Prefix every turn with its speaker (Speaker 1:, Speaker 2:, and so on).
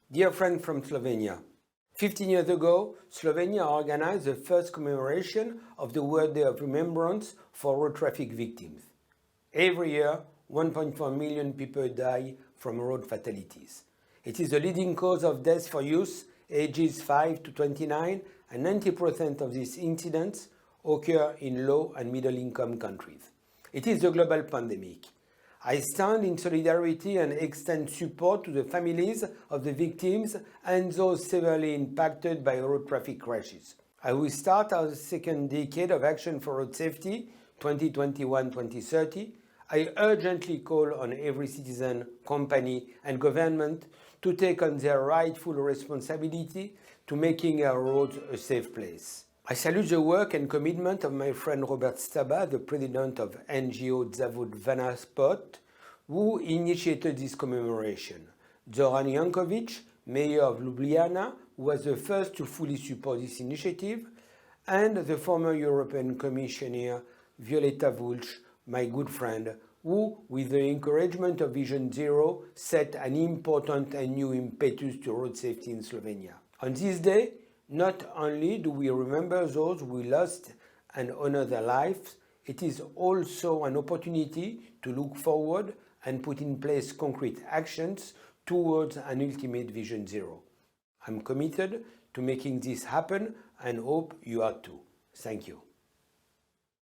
Speaker 1: Dear friend from Slovenia, 15 years ago, Slovenia organized the first commemoration of the World Day of Remembrance for road traffic victims. Every year, 1.4 million people die from road fatalities. It is the leading cause of death for youth ages 5 to 29, and 90% of these incidents occur in low and middle income countries. It is a global pandemic. I stand in solidarity and extend support to the families of the victims and those severely impacted by road traffic crashes. I will start our second decade of action for road safety, 2021-2030. I urgently call on every citizen, company and government to take on their rightful responsibility to making our roads a safe place. I salute the work and commitment of my friend Robert Staba, the president of NGO Zavod Vana Spot, who initiated this commemoration. Zoran Jankovic, mayor of Ljubljana, who was the first to fully support this initiative, and the former European Commissioner Violeta Bulc, my good friend, who, with the encouragement of Vision Zero, set an important and new impetus to road safety in Slovenia. On this day, not only do we remember those we lost and honor their lives, it is also an opportunity to look forward and put in place concrete actions towards an ultimate Vision Zero. I'm committed to making this happen and hope you are too. Thank you.